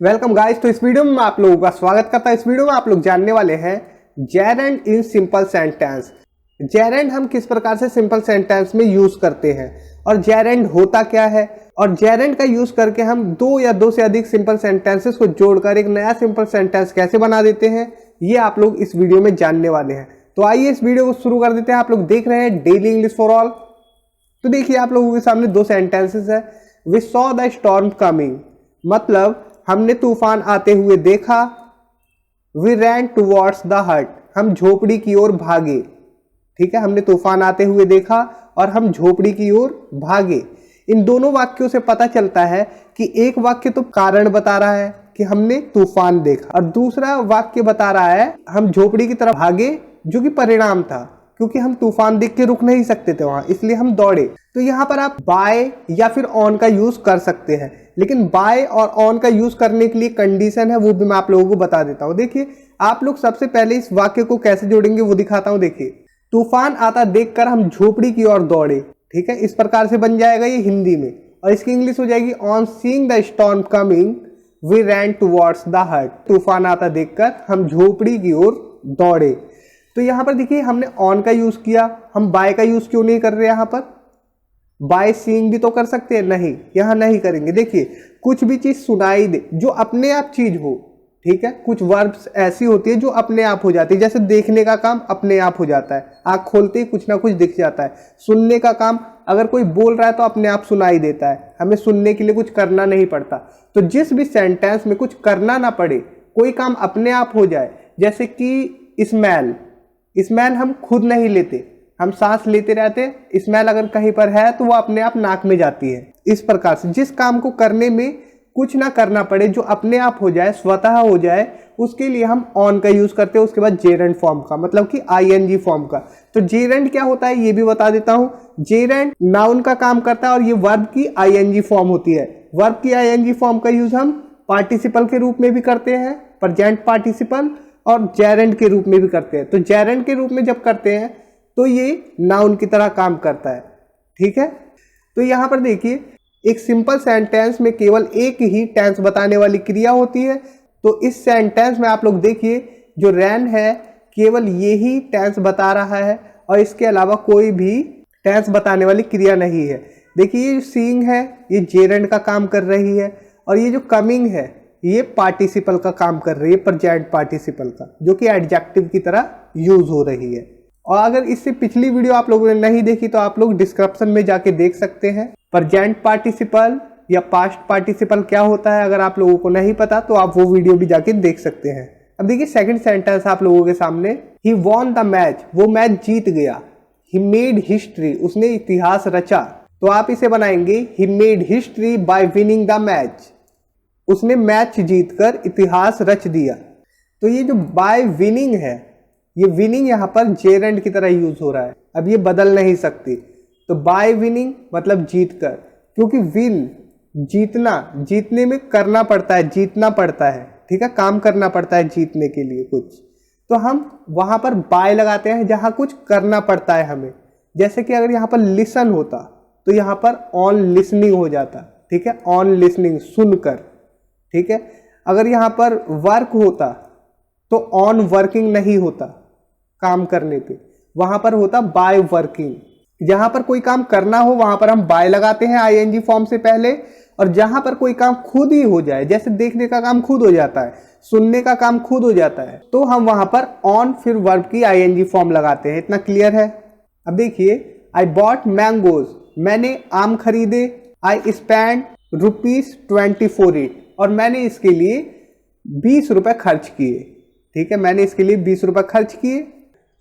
Welcome guys. तो इस video में मैं आप लोगों का स्वागत करता हूं। इस वीडियो में आप लोग जानने वाले हैं gerund in simple sentence. Gerund हम किस प्रकार से सिंपल सेंटेंस में यूज करते हैं और जेरेंड होता क्या है, और जेरेंड का यूज करके हम दो या दो से अधिक सिंपल सेंटेंसेस को जोड़कर एक नया सिंपल सेंटेंस कैसे बना देते हैं, ये आप लोग इस वीडियो में जानने वाले हैं। तो आइए इस वीडियो को शुरू कर देते हैं। आप लोग देख रहे हैं डेली इंग्लिश फॉर ऑल। तो देखिए आप लोगों के सामने दो सेंटेंसेस है। We saw the storm coming, मतलब हमने तूफान आते हुए देखा। वी रैन टुवर्ड्स द हट, हम झोपड़ी की ओर भागे। ठीक है, हमने तूफान आते हुए देखा और हम झोपड़ी की ओर भागे। इन दोनों वाक्यों से पता चलता है कि एक वाक्य तो कारण बता रहा है कि हमने तूफान देखा, और दूसरा वाक्य बता रहा है हम झोपड़ी की तरफ भागे, जो कि परिणाम था क्योंकि हम तूफान देख के रुक नहीं सकते थे वहां, इसलिए हम दौड़े। तो यहाँ पर आप बाय या फिर ऑन का यूज कर सकते हैं, लेकिन बाय और ऑन का यूज करने के लिए कंडीशन है, वो भी मैं आप लोगों को बता देता हूँ। देखिए आप लोग सबसे पहले इस वाक्य को कैसे जोड़ेंगे वो दिखाता हूँ। देखिए, तूफान आता देखकर हम झोपड़ी की ओर दौड़े। ठीक है, इस प्रकार से बन जाएगा ये हिंदी में, और इसकी इंग्लिश हो जाएगी on seeing the storm coming we ran towards the hut. तूफान आता देखकर हम झोपड़ी की ओर दौड़े। तो यहाँ पर देखिए हमने ऑन का यूज किया, हम बाय का यूज क्यों नहीं कर रहे? यहाँ पर बाय सीइंग भी तो कर सकते हैं, नहीं, यहाँ नहीं करेंगे। देखिए कुछ भी चीज सुनाई दे जो अपने आप चीज हो, ठीक है, कुछ वर्ब्स ऐसी होती है जो अपने आप हो जाती है। जैसे देखने का काम अपने आप हो जाता है, आंख खोलते ही कुछ ना कुछ दिख जाता है। सुनने का काम, अगर कोई बोल रहा है तो अपने आप सुनाई देता है, हमें सुनने के लिए कुछ करना नहीं पड़ता। तो जिस भी सेंटेंस में कुछ करना ना पड़े, कोई काम अपने आप हो जाए, जैसे कि स्मेल, स्मेल हम खुद नहीं लेते, हम सांस लेते रहते, स्मेल अगर कहीं पर है तो वो अपने आप नाक में जाती है। इस प्रकार से जिस काम को करने में कुछ ना करना पड़े, जो अपने आप हो जाए, स्वतः हो जाए, उसके लिए हम ऑन का यूज करते हैं। उसके बाद जेरेंड फॉर्म का, मतलब कि आईएनजी फॉर्म का। तो जेरेंड क्या होता है ये भी बता देता हूं। जेरेंड नाउन का काम करता है और ये वर्ब की आईएनजी फॉर्म होती है। वर्ब की आईएनजी फॉर्म का यूज हम पार्टिसिपल के रूप में भी करते हैं, प्रेजेंट पार्टिसिपल, और जेरेंड के रूप में भी करते हैं। तो जेरेंड के रूप में जब करते हैं तो ये नाउन की तरह काम करता है। ठीक है, तो यहां पर देखिए एक सिंपल सेंटेंस में केवल एक ही टेंस बताने वाली क्रिया होती है। तो इस सेंटेंस में आप लोग देखिए जो रैन है केवल ये ही टेंस बता रहा है, और इसके अलावा कोई भी टेंस बताने वाली क्रिया नहीं है। देखिए ये जो सीइंग है ये जेरेंड का काम कर रही है, और ये जो कमिंग है ये पार्टिसिपल का काम कर रही है, प्रेजेंट पार्टिसिपल का, जो कि एडजेक्टिव की तरह यूज हो रही है। और अगर इससे पिछली वीडियो आप लोगों ने नहीं देखी तो आप लोग डिस्क्रिप्शन में जाके देख सकते हैं। प्रेजेंट पार्टिसिपल या पास्ट पार्टिसिपल क्या होता है, अगर आप लोगों को नहीं पता तो आप वो वीडियो भी जाके देख सकते हैं। अब देखिए सेकंड सेंटेंस आप लोगों के सामने, ही वॉन द मैच, वो मैच जीत गया। ही मेड हिस्ट्री, उसने इतिहास रचा। तो आप इसे बनाएंगे he made history by winning the match, उसने मैच जीतकर इतिहास रच दिया। तो ये जो बाय विनिंग है, ये विनिंग यहाँ पर जेरेंड की तरह यूज हो रहा है, अब ये बदल नहीं सकती। तो बाय विनिंग मतलब जीतकर, क्योंकि विन जीतना, जीतने में करना पड़ता है, जीतना पड़ता है। ठीक है, काम करना पड़ता है जीतने के लिए कुछ, तो हम वहां पर बाय लगाते हैं जहां कुछ करना पड़ता है हमें। जैसे कि अगर यहाँ पर लिसन होता तो यहाँ पर ऑन लिसनिंग हो जाता। ठीक है, ऑन लिसनिंग, सुनकर। ठीक है, अगर यहाँ पर वर्क होता तो ऑन वर्किंग नहीं होता, काम करने पे, वहां पर होता बाय वर्किंग। जहां पर कोई काम करना हो वहां पर हम बाय लगाते हैं आईएनजी फॉर्म से पहले, और जहां पर कोई काम खुद ही हो जाए, जैसे देखने का काम खुद हो जाता है, सुनने का काम खुद हो जाता है, तो हम वहां पर ऑन फिर वर्ब की आईएनजी फॉर्म लगाते हैं। इतना क्लियर है? अब देखिए, आई बॉट मैंगोज, मैंने आम खरीदे। आई स्पेंड ₹20 फॉर इट, और मैंने इसके लिए 20 रुपए खर्च किए। ठीक है, मैंने इसके लिए 20 रुपए खर्च किए।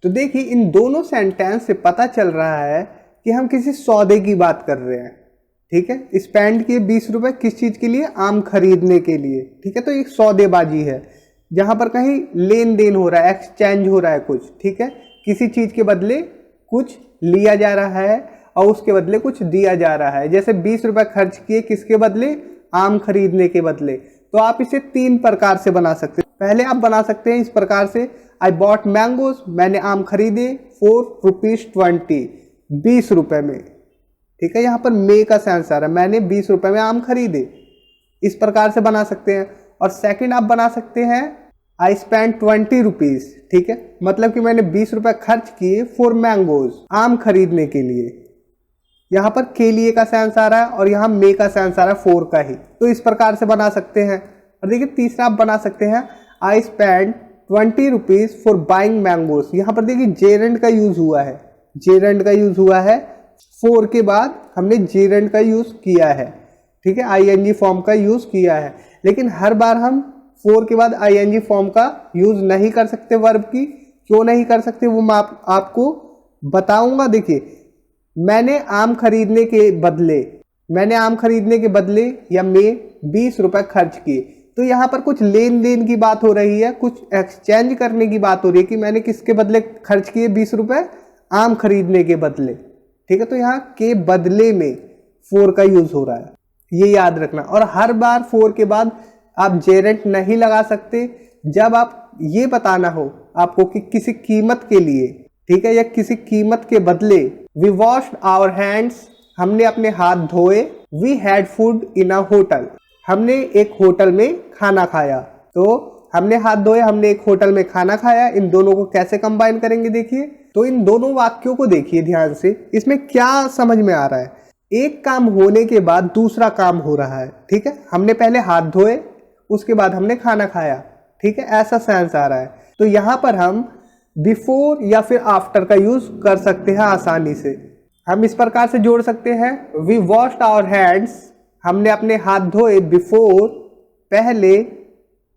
तो देखिए इन दोनों सेंटेंस से पता चल रहा है कि हम किसी सौदे की बात कर रहे हैं। ठीक है, स्पेंड किए 20 रुपए किस चीज के लिए? आम खरीदने के लिए। ठीक है, तो एक सौदेबाजी है जहां पर कहीं लेन देन हो रहा है, एक्सचेंज हो रहा है कुछ। ठीक है, किसी चीज के बदले कुछ लिया जा रहा है और उसके बदले कुछ दिया जा रहा है। जैसे 20 रुपए खर्च किए किसके बदले? आम खरीदने के बदले। तो आप इसे 3 प्रकार से बना सकते हैं। पहले आप बना सकते हैं इस प्रकार से, आई बॉट मैंगोज, मैंने आम खरीदे, ₹4.20, 20 रुपए में। ठीक है, यहाँ पर मे का सेंस आ रहा है, मैंने 20 रुपए में आम खरीदे। इस प्रकार से बना सकते हैं। और सेकंड आप बना सकते हैं आई स्पेंड 20 रुपीज, ठीक है, मतलब कि मैंने 20 रुपए खर्च किए फॉर मैंगोज, आम खरीदने के लिए। यहाँ पर के लिए का सेंस आ रहा है और यहाँ मे का सेंस आ रहा है फोर का ही, तो इस प्रकार से बना सकते हैं। और देखिए तीसरा आप बना सकते हैं I spend 20 rupees for buying mangoes. यहाँ पर देखिए जेरेंड का यूज हुआ है, जेरेंड का यूज हुआ है, फोर के बाद हमने जेरेंड का यूज किया है, ठीक है, आईएनजी फॉर्म का यूज किया है। लेकिन हर बार हम फोर के बाद आईएनजी फॉर्म का यूज नहीं कर सकते वर्ब की। क्यों नहीं कर सकते वो मैं आपको बताऊंगा। देखिए मैंने आम खरीदने के बदले या मैं 20 रुपए खर्च किए, तो यहाँ पर कुछ लेन देन की बात हो रही है, कुछ एक्सचेंज करने की बात हो रही है कि मैंने किसके बदले खर्च किए 20 रुपए, आम खरीदने के बदले, ठीक है। तो यहाँ के बदले में फोर का यूज हो रहा है, ये याद रखना। और हर बार फोर के बाद आप जेरेंट नहीं लगा सकते जब आप ये बताना हो आपको कि किसी कीमत के लिए, ठीक है, या किसी कीमत के बदले। वी वॉश्ड आवर हैंड्स, हमने अपने हाथ धोए। We had food in a hotel, हमने एक होटल में खाना खाया। तो हमने हाथ धोए, हमने एक होटल में खाना खाया, इन दोनों को कैसे कंबाइन करेंगे देखिए। तो इन दोनों वाक्यों को देखिए ध्यान से, इसमें क्या समझ में आ रहा है। एक काम होने के बाद दूसरा काम हो रहा है, ठीक है। हमने पहले हाथ धोए, उसके बाद हमने खाना खाया, ठीक है, ऐसा सेंस आ रहा है। तो यहाँ पर हम बिफोर या फिर आफ्टर का यूज कर सकते हैं आसानी से। हम इस प्रकार से जोड़ सकते हैं, वी वॉश्ड आवर हैंड्स, हमने अपने हाथ धोए, बिफोर पहले,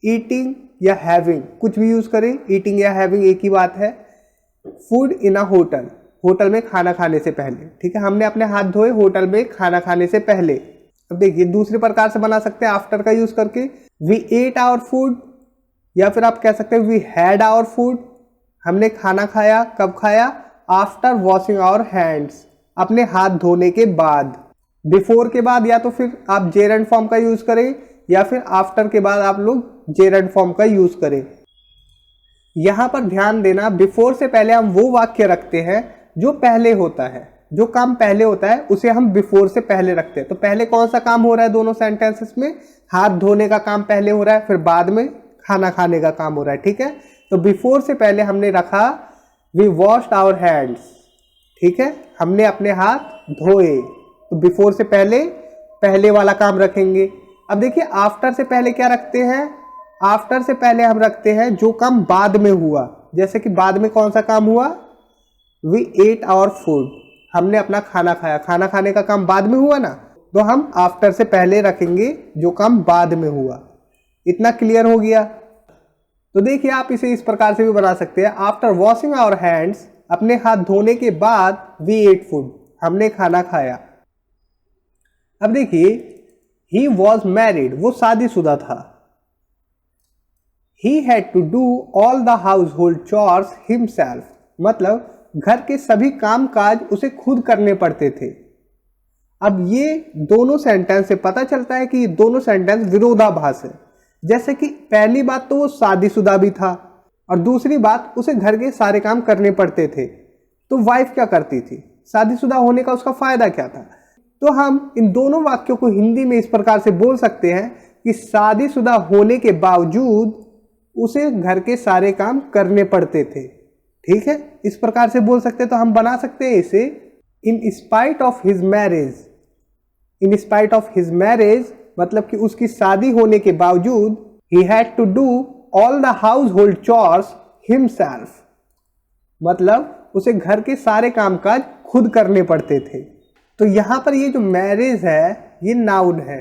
ईटिंग या हैविंग, कुछ भी यूज करें, ईटिंग या हैविंग एक ही बात है। Food in a hotel, hotel में खाना खाने से पहले, ठीक है, हमने अपने हाथ धोए होटल में खाना खाने से पहले। अब देखिए दूसरे प्रकार से बना सकते हैं आफ्टर का यूज करके, वी एट आवर फूड, या फिर आप कह सकते हैं वी हैड आवर फूड, हमने खाना खाया, कब खाया, आफ्टर वॉशिंग आवर हैंड्स, अपने हाथ धोने के बाद। बिफोर के बाद या तो फिर आप जेरेंड फॉर्म का यूज करें या फिर आफ्टर के बाद आप लोग जेरेंड फॉर्म का यूज करें। यहां पर ध्यान देना, बिफोर से पहले हम वो वाक्य रखते हैं जो पहले होता है, जो काम पहले होता है उसे हम बिफोर से पहले रखते हैं। तो पहले कौन सा काम हो रहा है दोनों सेंटेंसेस में, हाथ धोने का काम पहले हो रहा है, फिर बाद में खाना खाने का काम हो रहा है, ठीक है। तो बिफोर से पहले हमने रखा वी वॉश्ड आवर हैंड्स, ठीक है, हमने अपने हाथ धोए। तो बिफोर से पहले वाला काम रखेंगे। अब देखिए आफ्टर से पहले क्या रखते हैं, आफ्टर से पहले हम रखते हैं जो काम बाद में हुआ। जैसे कि बाद में कौन सा काम हुआ, वी एट आवर फूड, हमने अपना खाना खाया, खाना खाने का काम बाद में हुआ ना, तो हम आफ्टर से पहले रखेंगे जो काम बाद में हुआ। इतना क्लियर हो गया। तो देखिए आप इसे इस प्रकार से भी बना सकते हैं, आफ्टर वॉशिंग आवर हैंड्स, अपने हाथ धोने के बाद, वी एट फूड, हमने खाना खाया। अब देखिए ही वॉज मैरिड, वो शादीशुदा था। He had to do all the household chores himself, मतलब घर के सभी काम काज उसे खुद करने पड़ते थे। अब ये दोनों सेंटेंस से पता चलता है कि ये दोनों सेंटेंस विरोधाभास है। जैसे कि पहली बात तो वो शादीशुदा भी था और दूसरी बात उसे घर के सारे काम करने पड़ते थे। तो वाइफ क्या करती थी, शादीशुदा होने का उसका फायदा क्या था। तो हम इन दोनों वाक्यों को हिंदी में इस प्रकार से बोल सकते हैं कि शादीशुदा होने के बावजूद उसे घर के सारे काम करने पड़ते थे, ठीक है, इस प्रकार से बोल सकते हैं। तो हम बना सकते हैं इसे in spite of his marriage, in spite of his marriage मतलब कि उसकी शादी होने के बावजूद, he had to do all the household chores himself, मतलब उसे घर के सारे कामकाज खुद करने पड़ते थे। तो यहां पर ये जो मैरिज है ये नाउन है,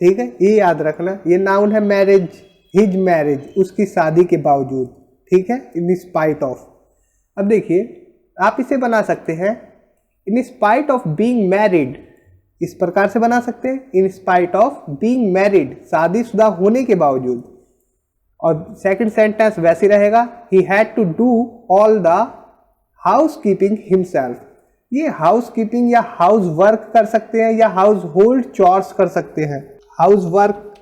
ठीक है, ये याद रखना, ये नाउन है मैरिज, हिज मैरिज, उसकी शादी के बावजूद, ठीक है, इन स्पाइट ऑफ। अब देखिए आप इसे बना सकते हैं in spite of being married, इस प्रकार से बना सकते हैं in spite of being married, शादीशुदा होने के बावजूद। और सेकंड सेंटेंस वैसे रहेगा, he had to do all the housekeeping himself, ये हाउस कीपिंग या हाउस वर्क कर सकते हैं या हाउस होल्ड चॉर्स कर सकते हैं, हाउस वर्क,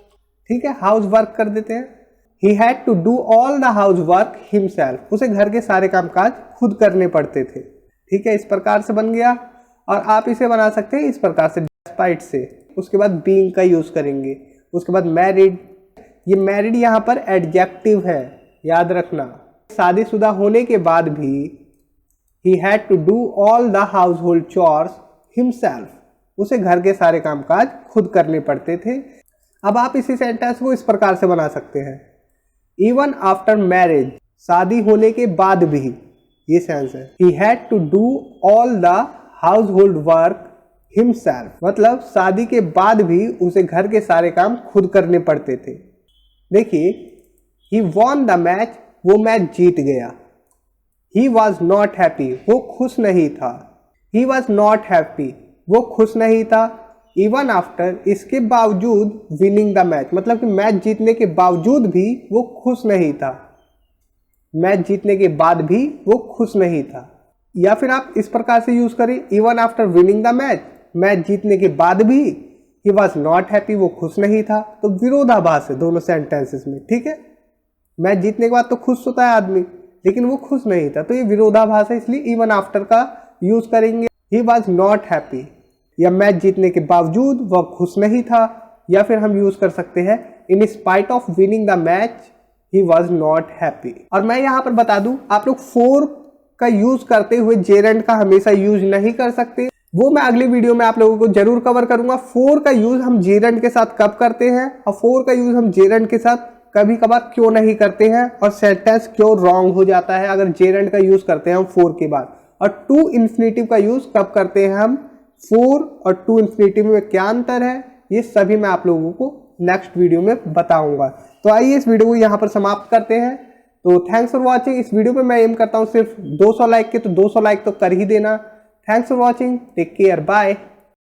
ठीक है, हाउस वर्क कर देते हैं। He had to do all the housework himself, उसे घर के सारे कामकाज खुद करने पड़ते थे, ठीक है, इस प्रकार से बन गया। और आप इसे बना सकते हैं इस प्रकार से, डिस्पाइट से, उसके बाद बीइंग का यूज करेंगे, उसके बाद मैरिड, ये मैरिड यहाँ पर एडजेक्टिव है, याद रखना। शादीशुदा होने के बाद भी he had to do all the household chores himself, उसे घर के सारे कामकाज खुद करने पड़ते थे। अब आप इसी सेंटेंस को इस प्रकार से बना सकते हैं, इवन आफ्टर मैरिज, शादी होने के बाद भी, ये सेंस है, he had to do all the household work himself, मतलब शादी के बाद भी उसे घर के सारे काम खुद करने पड़ते थे। देखिए, he won the match, वो मैच जीत गया। he was not happy, वो खुश नहीं था। he was not happy, वो खुश नहीं था। even after, इसके बावजूद winning the match, मतलब कि मैच जीतने के बावजूद भी वो खुश नहीं था। मैच जीतने के बाद भी वो खुश नहीं था। या फिर आप इस प्रकार से यूज करें, even after winning the match, match जीतने के बाद भी he was not happy, वो खुश नहीं था। तो विरोधाभास है दोनों सेंटेंसेस में, ठीक है। मैच जीतने के बाद तो खुश होता है आदमी, लेकिन वो खुश नहीं था, तो ये विरोधाभास है, इसलिए इवन आफ्टर का यूज करेंगे। ही वॉज नॉट हैप्पी, या मैच जीतने के बावजूद वह खुश नहीं था। या फिर हम यूज कर सकते हैं, in spite of winning the match he was not happy. और मैं यहाँ पर बता दूं, आप लोग फोर का यूज करते हुए जेरेंट का हमेशा यूज नहीं कर सकते, वो मैं अगली वीडियो में आप लोगों को जरूर कवर करूंगा। फोर का यूज हम जेरेंट के साथ कब करते हैं और फोर का यूज हम जेरेंट के साथ कभी कभार क्यों नहीं करते हैं, और सेंटेंस क्यों रॉन्ग हो जाता है अगर जेरेंट का यूज करते हैं हम फोर के बाद, और टू इन्फिनेटिव का यूज कब करते हैं हम फोर और टू इन्फिनेटिव में क्या अंतर है, ये सभी मैं आप लोगों को नेक्स्ट वीडियो में बताऊंगा। तो आइए इस वीडियो को यहाँ पर समाप्त करते हैं। तो थैंक्स फॉर वॉचिंग। इस वीडियो पे मैं एम करता हूँ सिर्फ 200 लाइक के, तो 200 लाइक तो कर ही देना। Thanks for watching, take care, bye.